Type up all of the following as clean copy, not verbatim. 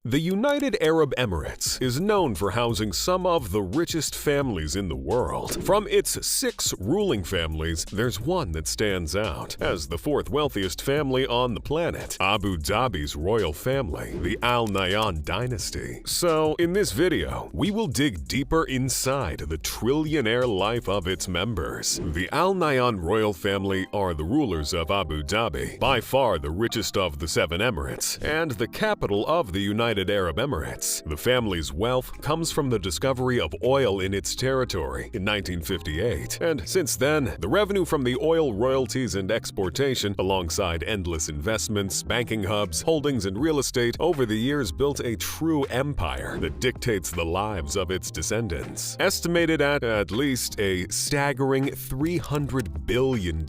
The United Arab Emirates is known for housing some of the richest families in the world. From its 6 ruling families, there's one that stands out as the 4th wealthiest family on the planet, Abu Dhabi's royal family, the Al Nahyan dynasty. So, in this video, we will dig deeper inside the trillionaire life of its members. The Al Nahyan royal family are the rulers of Abu Dhabi, by far the richest of the 7 emirates, and the capital of the United Arab Emirates. The family's wealth comes from the discovery of oil in its territory in 1958, and since then, the revenue from the oil royalties and exportation, alongside endless investments, banking hubs, holdings, and real estate, over the years built a true empire that dictates the lives of its descendants. Estimated at least a staggering $300 billion.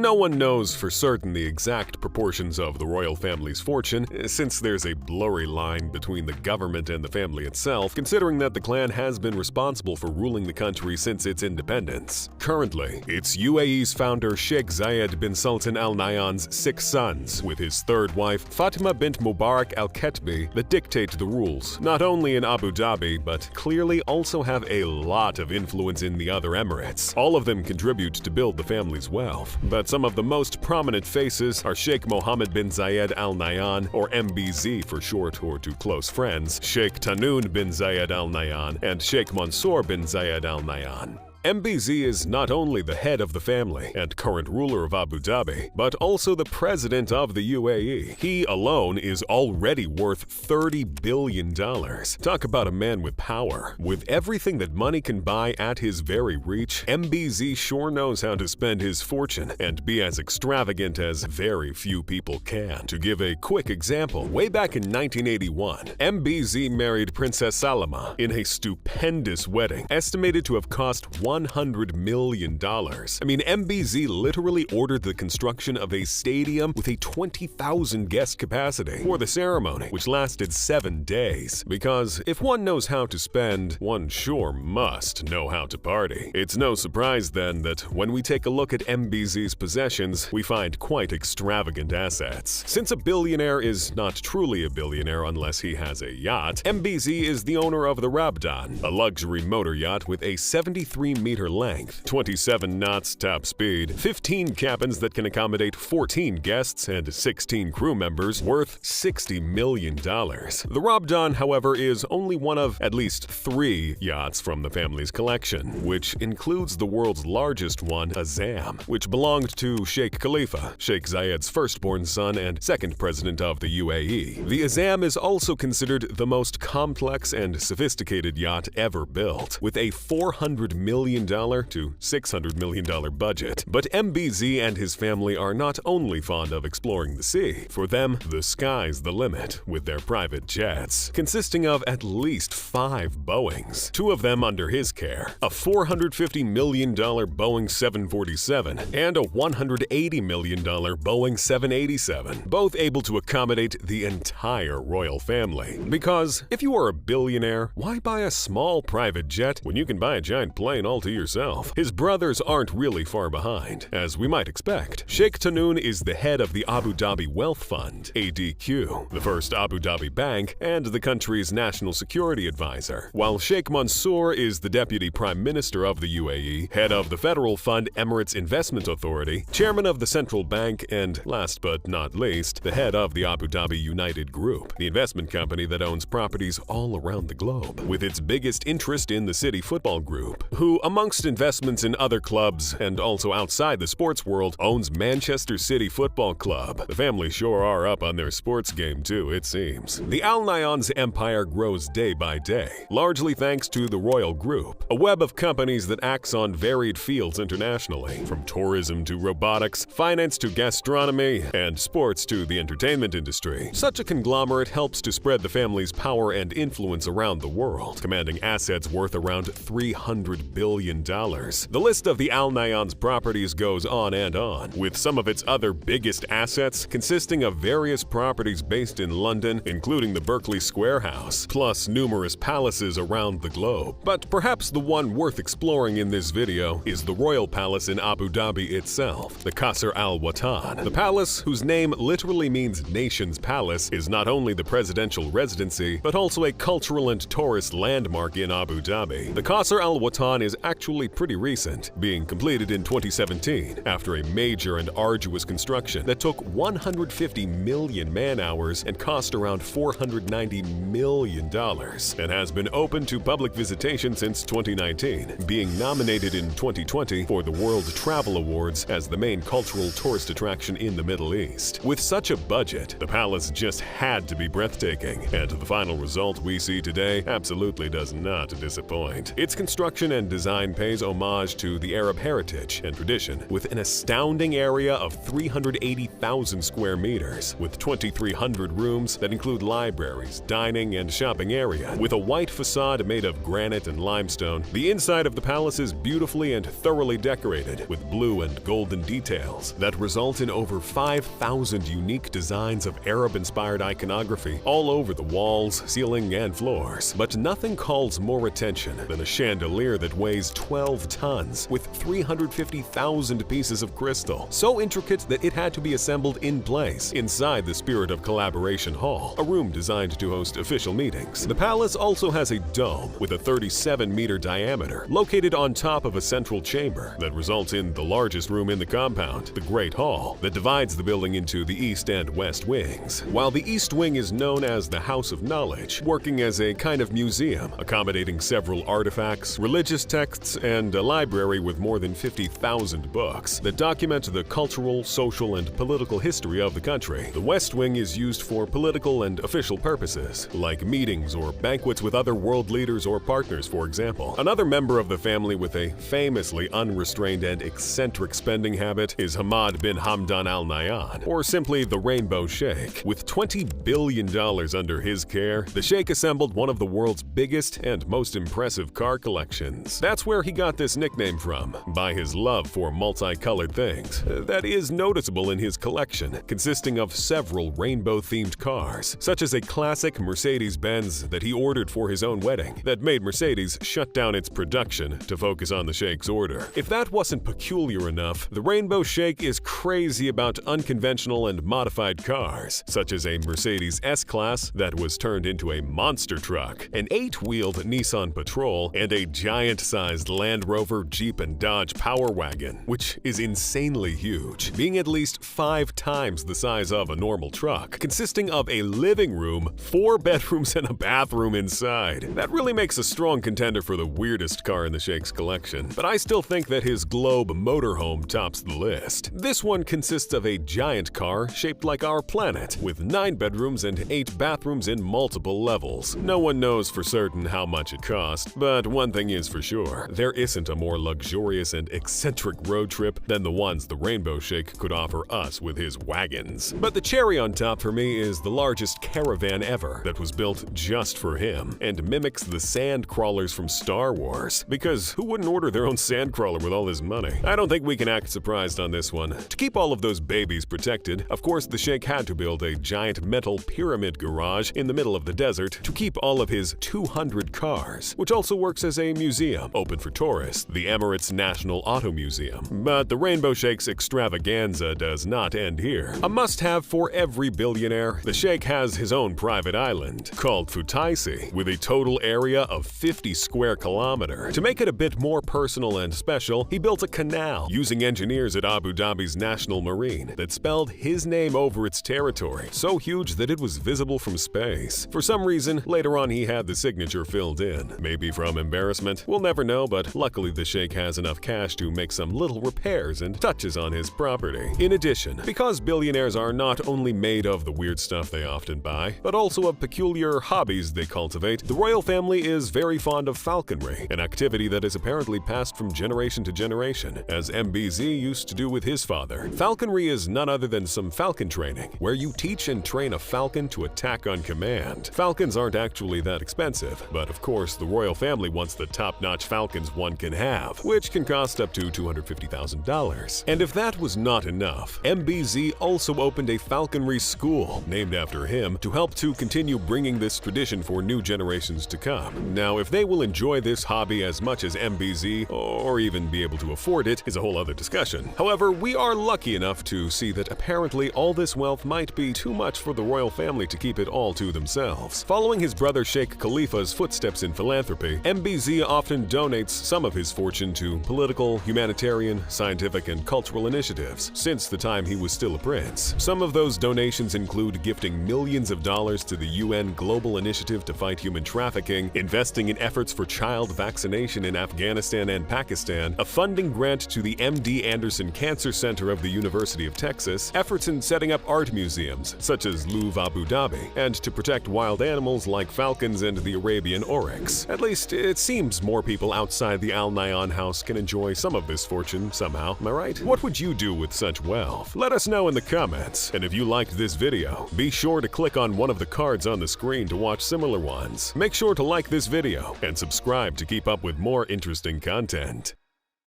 No one knows for certain the exact proportions of the royal family's fortune, since there's a blurry line between the government and the family itself, considering that the clan has been responsible for ruling the country since its independence. Currently, it's UAE's founder Sheikh Zayed bin Sultan Al Nahyan's 6 sons, with his 3rd wife Fatima bint Mubarak Al Ketbi, that dictate the rules, not only in Abu Dhabi, but clearly also have a lot of influence in the other emirates. All of them contribute to build the family's wealth, but some of the most prominent faces are Sheikh Mohammed bin Zayed Al Nahyan, or MBZ for short or to close friends, Sheikh Tahnoon bin Zayed Al Nahyan, and Sheikh Mansour bin Zayed Al Nahyan. MBZ is not only the head of the family and current ruler of Abu Dhabi, but also the president of the UAE. He alone is already worth $30 billion. Talk about a man with power. With everything that money can buy at his very reach, MBZ sure knows how to spend his fortune and be as extravagant as very few people can. To give a quick example, way back in 1981, MBZ married Princess Salama in a stupendous wedding, estimated to have cost $100 million. I mean, MBZ literally ordered the construction of a stadium with a 20,000 guest capacity for the ceremony, which lasted 7 days. Because if one knows how to spend, one sure must know how to party. It's no surprise then that when we take a look at MBZ's possessions, we find quite extravagant assets. Since a billionaire is not truly a billionaire unless he has a yacht, MBZ is the owner of the Rabdan, a luxury motor yacht with a 73-meter length, 27 knots top speed, 15 cabins that can accommodate 14 guests and 16 crew members, worth $60 million. The Rabdan, however, is only one of at least 3 yachts from the family's collection, which includes the world's largest one, Azam, which belonged to Sheikh Khalifa, Sheikh Zayed's firstborn son and 2nd president of the UAE. The Azam is also considered the most complex and sophisticated yacht ever built, with a $400 million to $600 million budget. But MBZ and his family are not only fond of exploring the sea. For them, the sky's the limit with their private jets, consisting of at least 5 Boeings, 2 of them under his care, a $450 million Boeing 747 and a $180 million Boeing 787, both able to accommodate the entire royal family. Because if you are a billionaire, why buy a small private jet when you can buy a giant plane all to yourself? His brothers aren't really far behind, as we might expect. Sheikh Tahnoon is the head of the Abu Dhabi Wealth Fund, ADQ, the first Abu Dhabi bank, and the country's national security advisor, while Sheikh Mansour is the deputy prime minister of the UAE, head of the federal fund Emirates Investment Authority, chairman of the central bank, and last but not least, the head of the Abu Dhabi United Group, the investment company that owns properties all around the globe, with its biggest interest in the City Football Group, who, amongst investments in other clubs and also outside the sports world, owns Manchester City Football Club. The family sure are up on their sports game too, it seems. The Al Nahyan's empire grows day by day, largely thanks to the Royal Group, a web of companies that acts on varied fields internationally, from tourism to robotics, finance to gastronomy, and sports to the entertainment industry. Such a conglomerate helps to spread the family's power and influence around the world, commanding assets worth around $300 billion. billion. The list of the Al Nahyan's properties goes on and on, with some of its other biggest assets consisting of various properties based in London, including the Berkeley Square House, plus numerous palaces around the globe. But perhaps the one worth exploring in this video is the royal palace in Abu Dhabi itself, the Qasr Al Watan. The palace, whose name literally means Nation's Palace, is not only the presidential residency, but also a cultural and tourist landmark in Abu Dhabi. The Qasr Al Watan is actually pretty recent, being completed in 2017 after a major and arduous construction that took 150 million man-hours and cost around $490 million, and has been open to public visitation since 2019, being nominated in 2020 for the World Travel Awards as the main cultural tourist attraction in the Middle East. With such a budget, the palace just had to be breathtaking, and the final result we see today absolutely does not disappoint. Its construction and design pays homage to the Arab heritage and tradition, with an astounding area of 380,000 square meters, with 2,300 rooms that include libraries, dining, and shopping area. With a white facade made of granite and limestone, the inside of the palace is beautifully and thoroughly decorated with blue and golden details that result in over 5,000 unique designs of Arab-inspired iconography all over the walls, ceiling, and floors. But nothing calls more attention than a chandelier that weighs 12 tons with 350,000 pieces of crystal, so intricate that it had to be assembled in place inside the Spirit of Collaboration Hall, a room designed to host official meetings. The palace also has a dome with a 37-meter diameter located on top of a central chamber that results in the largest room in the compound, the Great Hall, that divides the building into the east and west wings. While the east wing is known as the House of Knowledge, working as a kind of museum, accommodating several artifacts, religious texts, and a library with more than 50,000 books that document the cultural, social, and political history of the country. The West Wing is used for political and official purposes, like meetings or banquets with other world leaders or partners, for example. Another member of the family with a famously unrestrained and eccentric spending habit is Hamad bin Hamdan Al Nahyan, or simply the Rainbow Sheikh. With $20 billion under his care, the Sheikh assembled one of the world's biggest and most impressive car collections. That's where he got this nickname from, by his love for multicolored things. That is noticeable in his collection, consisting of several rainbow-themed cars, such as a classic Mercedes-Benz that he ordered for his own wedding that made Mercedes shut down its production to focus on the Sheikh's order. If that wasn't peculiar enough, the Rainbow Sheikh is crazy about unconventional and modified cars, such as a Mercedes S-Class that was turned into a monster truck, an 8-wheeled Nissan Patrol, and a giant-sized Land Rover, Jeep, and Dodge Power Wagon, which is insanely huge, being at least 5 times the size of a normal truck, consisting of a living room, 4 bedrooms, and a bathroom inside. That really makes a strong contender for the weirdest car in the Sheikh's collection, but I still think that his Globe motorhome tops the list. This one consists of a giant car shaped like our planet, with 9 bedrooms and 8 bathrooms in multiple levels. No one knows for certain how much it cost, but one thing is for sure, there isn't a more luxurious and eccentric road trip than the ones the Rainbow Sheikh could offer us with his wagons. But the cherry on top for me is the largest caravan ever that was built just for him, and mimics the sand crawlers from Star Wars, because who wouldn't order their own sand crawler with all his money? I don't think we can act surprised on this one. To keep all of those babies protected, of course the Sheikh had to build a giant metal pyramid garage in the middle of the desert to keep all of his 200 cars, which also works as a museum open for tourists, the Emirates National Auto Museum. But the Rainbow Sheikh's extravaganza does not end here. A must-have for every billionaire, the Sheikh has his own private island, called Futaisi, with a total area of 50 square kilometers. To make it a bit more personal and special, he built a canal using engineers at Abu Dhabi's National Marine that spelled his name over its territory, so huge that it was visible from space. For some reason, later on he had the signature filled in. Maybe from embarrassment, we'll never know, but luckily the Sheikh has enough cash to make some little repairs and touches on his property. In addition, because billionaires are not only made of the weird stuff they often buy, but also of peculiar hobbies they cultivate, the royal family is very fond of falconry, an activity that is apparently passed from generation to generation, as MBZ used to do with his father. Falconry is none other than some falcon training, where you teach and train a falcon to attack on command. Falcons aren't actually that expensive, but of course the royal family wants the top-notch falcon falcons one can have, which can cost up to $250,000. And if that was not enough, MBZ also opened a falconry school named after him to help to continue bringing this tradition for new generations to come. Now, if they will enjoy this hobby as much as MBZ, or even be able to afford it, is a whole other discussion. However, we are lucky enough to see that apparently all this wealth might be too much for the royal family to keep it all to themselves. Following his brother Sheikh Khalifa's footsteps in philanthropy, MBZ often donates some of his fortune to political, humanitarian, scientific, and cultural initiatives since the time he was still a prince. Some of those donations include gifting millions of dollars to the UN Global Initiative to fight human trafficking, investing in efforts for child vaccination in Afghanistan and Pakistan, a funding grant to the MD Anderson Cancer Center of the University of Texas, efforts in setting up art museums, such as Louvre Abu Dhabi, and to protect wild animals like falcons and the Arabian oryx. At least, it seems more people outside the Al Nahyan house can enjoy some of this fortune somehow, am I right? What would you do with such wealth? Let us know in the comments. And if you liked this video, be sure to click on one of the cards on the screen to watch similar ones. Make sure to like this video and subscribe to keep up with more interesting content.